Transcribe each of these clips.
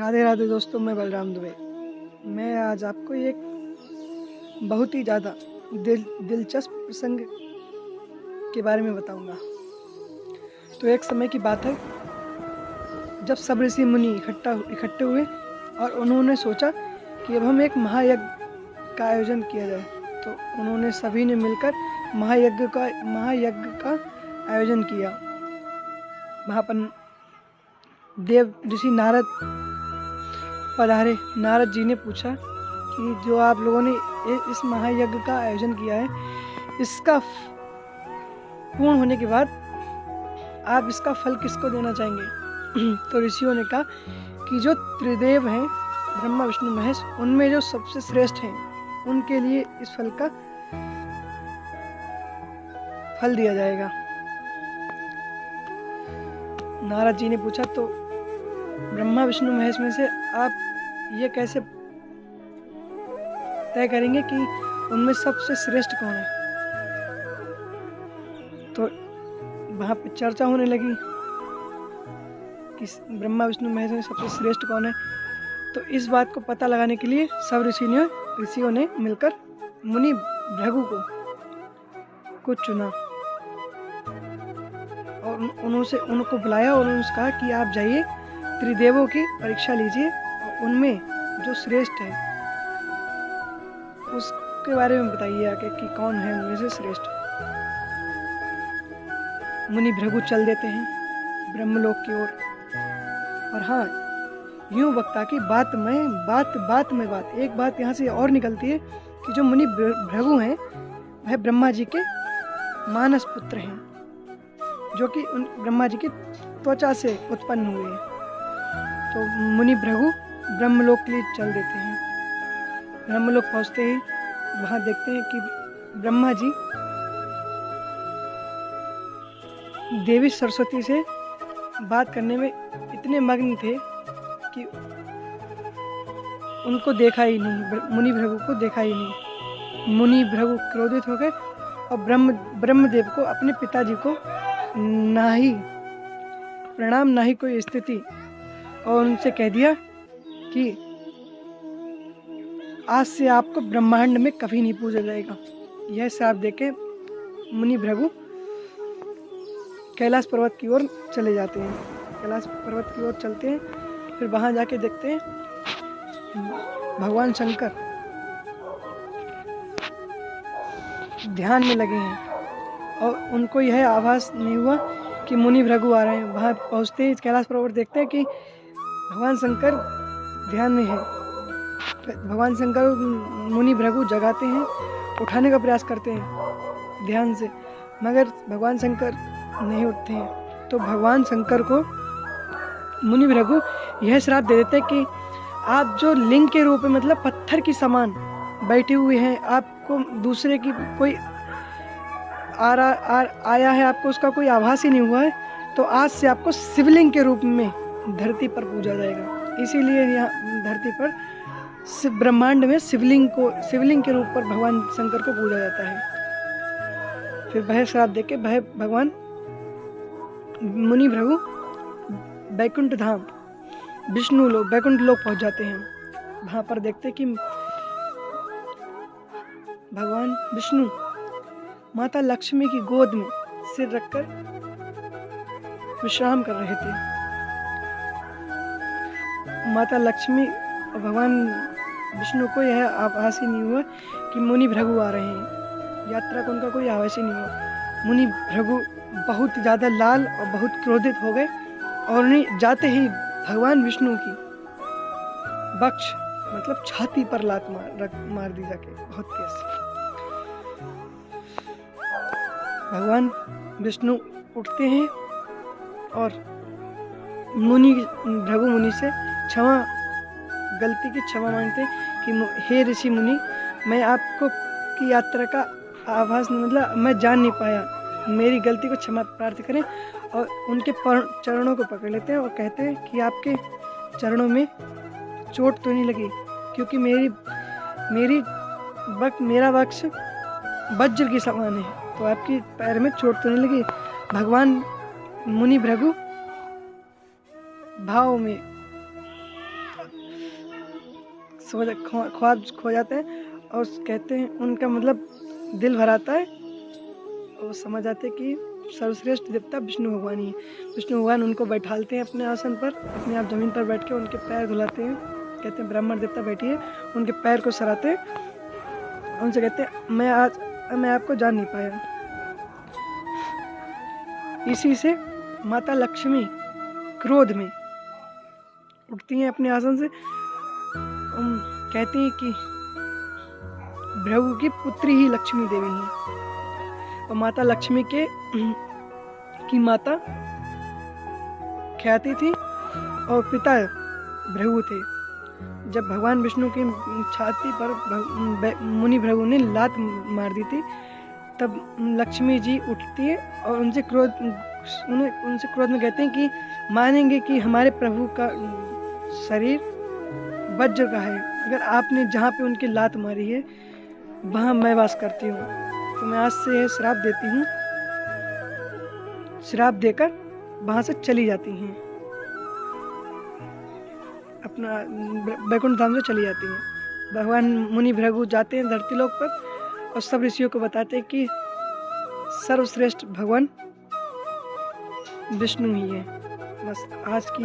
राधे राधे दोस्तों, मैं बलराम दुबे। मैं आज आपको एक बहुत ही ज़्यादा दिलचस्प प्रसंग के बारे में बताऊंगा। तो एक समय की बात है जब सब ऋषि मुनि इकट्ठे हुए और उन्होंने सोचा कि अब हम एक महायज्ञ का आयोजन किया जाए। तो उन्होंने सभी ने मिलकर महायज्ञ का आयोजन किया। वहाँ पर देव ऋषि नारद पधारे। नारद जी ने पूछा कि जो आप लोगों ने इस महायज्ञ का आयोजन किया है, इसका पूर्ण होने के बाद आप इसका फल किसको देना चाहेंगे? तो ऋषियों ने कहा कि जो त्रिदेव हैं, ब्रह्मा विष्णु महेश, उनमें जो सबसे श्रेष्ठ हैं उनके लिए इस फल का फल दिया जाएगा। नारद जी ने पूछा तो ब्रह्मा विष्णु महेश में से आप ये कैसे तय करेंगे कि उनमें सबसे श्रेष्ठ कौन है? तो वहां पे चर्चा होने लगी कि ब्रह्मा विष्णु महेश में सबसे श्रेष्ठ कौन है। तो इस बात को पता लगाने के लिए सब ऋषियों ने मिलकर मुनि भृगु को चुना और उनको बुलाया और उन्होंने कहा कि आप जाइए, त्रिदेवों की परीक्षा लीजिए और उनमें जो श्रेष्ठ है उसके बारे में बताइए आके कि कौन है उनमें से श्रेष्ठ। मुनि भृगु चल देते हैं ब्रह्मलोक की ओर। और हाँ, यूं वक्ता की बात एक बात यहाँ से और निकलती है कि जो मुनि भृगु हैं वह ब्रह्मा जी के मानस पुत्र हैं, जो कि उन ब्रह्मा जी की त्वचा से उत्पन्न हुए हैं। तो मुनि भृगु ब्रह्मलोक के लिए चल देते हैं। ब्रह्मलोक पहुंचते ही वहां देखते हैं कि ब्रह्मा जी देवी सरस्वती से बात करने में इतने मग्न थे कि उनको देखा ही नहीं, मुनि भृगु को देखा ही नहीं। मुनि भृगु क्रोधित हो गए और ब्रह्मदेव को, अपने पिताजी को ना ही प्रणाम ना ही कोई स्थिति, और उनसे कह दिया कि आज से आपको ब्रह्मांड में कभी नहीं पूजा जाएगा। यह श्राप देके मुनि भृगु कैलाश पर्वत की ओर चले जाते हैं। कैलाश पर्वत की ओर चलते हैं, फिर वहां जाके देखते हैं भगवान शंकर ध्यान में लगे हैं और उनको यह आभास नहीं हुआ कि मुनि भृगु आ रहे हैं। वहां पहुंचते ही कैलाश पर्वत देखते हैं कि भगवान शंकर ध्यान में है। भगवान शंकर मुनि भृगु जगाते हैं, उठाने का प्रयास करते हैं ध्यान से, मगर भगवान शंकर नहीं उठते हैं। तो भगवान शंकर को मुनि भृगु यह श्राप दे देते हैं कि आप जो लिंग के रूप में, मतलब पत्थर की समान बैठे हुए हैं, आपको दूसरे की कोई आया है, आपको उसका कोई आभास ही नहीं हुआ है, तो आज से आपको शिवलिंग के रूप में धरती पर पूजा जाएगा। इसीलिए यहाँ धरती पर ब्रह्मांड में शिवलिंग के रूप पर भगवान शंकर को पूजा जाता है। फिर वह श्राप देके भगवान मुनि भृगु बैकुंठ धाम बैकुंठ लोक पहुंच जाते हैं। वहां पर देखते कि भगवान विष्णु माता लक्ष्मी की गोद में सिर रखकर विश्राम कर रहे थे। माता लक्ष्मी और भगवान विष्णु को यह आभास ही नहीं हुआ कि मुनि भृगु आ रहे हैं। यात्रा को उनका कोई आभास ही नहीं हुआ। मुनि भृगु बहुत दी लाल और बहुत क्रोधित हो गए और उन्हें जाते ही भगवान विष्णु की वक्ष, मतलब छाती पर लात मार दी जाके बहुत तेज। भगवान विष्णु उठते हैं और भृगु मुनि से गलती की क्षमा मांगते हैं कि हे ऋषि मुनि, मैं आपको की यात्रा का आभास मतलब मैं जान नहीं पाया, मेरी गलती को क्षमा प्रार्थना करें। और उनके चरणों को पकड़ लेते हैं और कहते हैं कि आपके चरणों में चोट तो नहीं लगी, क्योंकि मेरा वक्ष वज्र की समान है, तो आपकी पैर में चोट तो नहीं लगी। भगवान मुनि भृगु भाव में ख्वाब खो जाते हैं और कहते हैं, उनका मतलब दिल भर आता है और वो समझ आते हैं कि सर्वश्रेष्ठ देवता विष्णु भगवान ही है। विष्णु भगवान उनको बैठालते हैं अपने आसन पर, अपने आप ज़मीन पर बैठ के उनके पैर धुलाते हैं। कहते हैं ब्राह्मण देवता बैठिए, उनके पैर को सराहते हैं, उनसे कहते हैं मैं आपको जान नहीं पाया। इसी से माता लक्ष्मी क्रोध में उठती हैं अपने आसन से, कहती हैं कि भृगु की पुत्री ही लक्ष्मी देवी हैं। और माता लक्ष्मी की माता ख्याति थी और पिता भृगु थे। जब भगवान विष्णु की छाती पर मुनि भृगु ने लात मार दी थी, तब लक्ष्मी जी उठती है और उनसे क्रोध में कहते हैं कि मानेंगे कि हमारे प्रभु का शरीर वज्र का है, अगर आपने जहाँ पे उनकी लात मारी है वहाँ मैं वास करती हूँ, तो मैं आज से श्राप देती हूँ। श्राप देकर वहाँ से चली जाती हैं, अपना वैकुंठ धाम से चली जाती हैं। भगवान मुनि भृगु जाते हैं धरती लोक पर और सब ऋषियों को बताते हैं कि सर्वश्रेष्ठ भगवान विष्णु ही है। बस आज की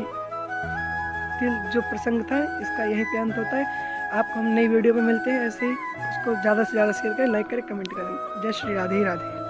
जो प्रसंग था इसका यही पे अंत होता है। आपको हम नई वीडियो में मिलते हैं, ऐसे ही उसको ज़्यादा से ज़्यादा शेयर करें, लाइक करें, कमेंट करें। जय श्री राधे राधे।